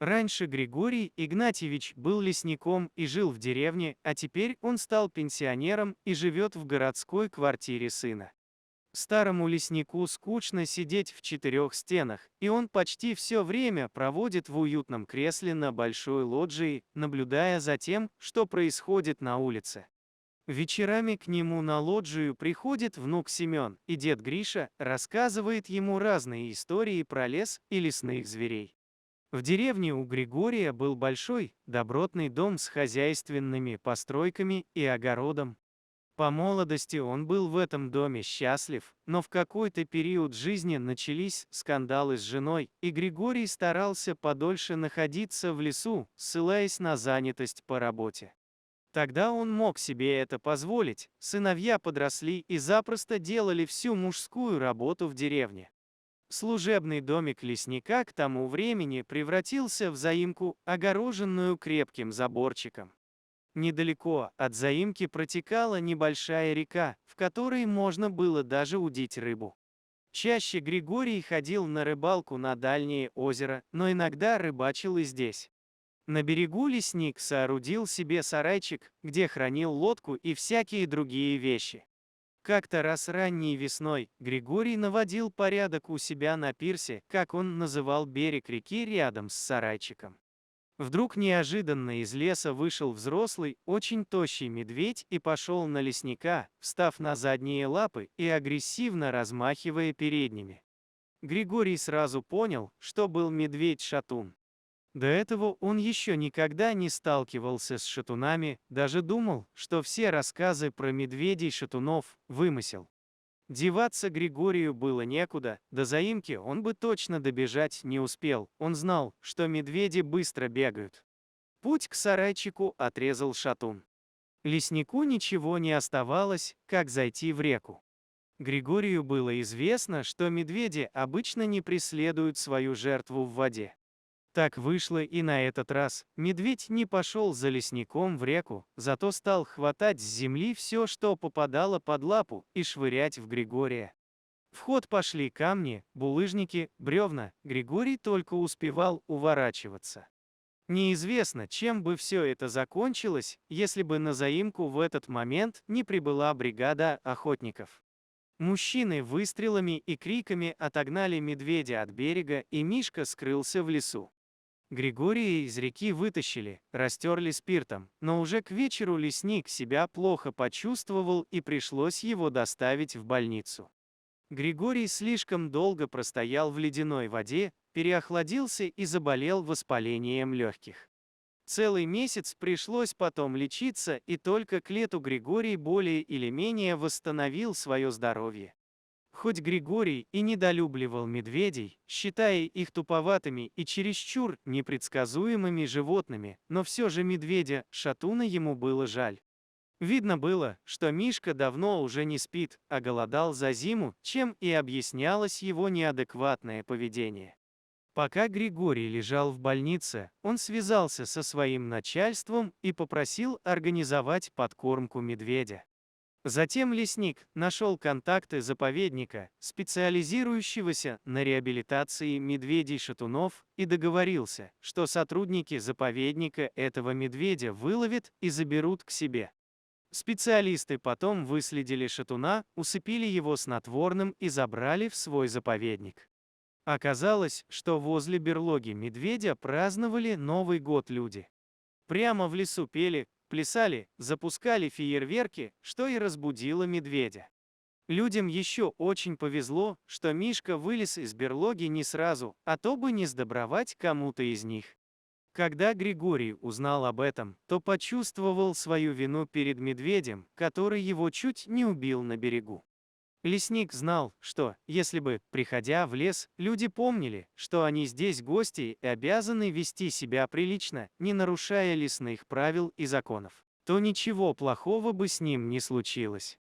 Раньше Григорий Игнатьевич был лесником и жил в деревне, а теперь он стал пенсионером и живет в городской квартире сына. Старому леснику скучно сидеть в четырех стенах, и он почти все время проводит в уютном кресле на большой лоджии, наблюдая за тем, что происходит на улице. Вечерами к нему на лоджию приходит внук Семен, и дед Гриша рассказывает ему разные истории про лес и лесных зверей. В деревне у Григория был большой, добротный дом с хозяйственными постройками и огородом. По молодости он был в этом доме счастлив, но в какой-то период жизни начались скандалы с женой, и Григорий старался подольше находиться в лесу, ссылаясь на занятость по работе. Тогда он мог себе это позволить, сыновья подросли и запросто делали всю мужскую работу в деревне. Служебный домик лесника к тому времени превратился в заимку, огороженную крепким заборчиком. Недалеко от заимки протекала небольшая река, в которой можно было даже удить рыбу. Чаще Григорий ходил на рыбалку на дальнее озеро, но иногда рыбачил и здесь. На берегу лесник соорудил себе сарайчик, где хранил лодку и всякие другие вещи. Как-то раз ранней весной Григорий наводил порядок у себя на пирсе, как он называл берег реки рядом с сарайчиком. Вдруг неожиданно из леса вышел взрослый, очень тощий медведь и пошел на лесника, встав на задние лапы и агрессивно размахивая передними. Григорий сразу понял, что был медведь-шатун. До этого он еще никогда не сталкивался с шатунами, даже думал, что все рассказы про медведей-шатунов – вымысел. Деваться Григорию было некуда, до заимки он бы точно добежать не успел, он знал, что медведи быстро бегают. Путь к сарайчику отрезал шатун. Леснику ничего не оставалось, как зайти в реку. Григорию было известно, что медведи обычно не преследуют свою жертву в воде. Так вышло и на этот раз. Медведь не пошел за лесником в реку, зато стал хватать с земли все, что попадало под лапу, и швырять в Григория. В ход пошли камни, булыжники, бревна, Григорий только успевал уворачиваться. Неизвестно, чем бы все это закончилось, если бы на заимку в этот момент не прибыла бригада охотников. Мужчины выстрелами и криками отогнали медведя от берега, и Мишка скрылся в лесу. Григория из реки вытащили, растерли спиртом, но уже к вечеру лесник себя плохо почувствовал и пришлось его доставить в больницу. Григорий слишком долго простоял в ледяной воде, переохладился и заболел воспалением легких. Целый месяц пришлось потом лечиться, и только к лету Григорий более или менее восстановил свое здоровье. Хоть Григорий и недолюбливал медведей, считая их туповатыми и чересчур непредсказуемыми животными, но все же медведя-шатуна ему было жаль. Видно было, что Мишка давно уже не спит, а голодал за зиму, чем и объяснялось его неадекватное поведение. Пока Григорий лежал в больнице, он связался со своим начальством и попросил организовать подкормку медведя. Затем лесник нашел контакты заповедника, специализирующегося на реабилитации медведей-шатунов, и договорился, что сотрудники заповедника этого медведя выловят и заберут к себе. Специалисты потом выследили шатуна, усыпили его снотворным и забрали в свой заповедник. Оказалось, что возле берлоги медведя праздновали Новый год люди. Прямо в лесу пели, плясали, запускали фейерверки, что и разбудило медведя. Людям еще очень повезло, что Мишка вылез из берлоги не сразу, а то бы не сдобровать кому-то из них. Когда Григорий узнал об этом, то почувствовал свою вину перед медведем, который его чуть не убил на берегу. Лесник знал, что, если бы, приходя в лес, люди помнили, что они здесь гости и обязаны вести себя прилично, не нарушая лесных правил и законов, то ничего плохого бы с ним не случилось.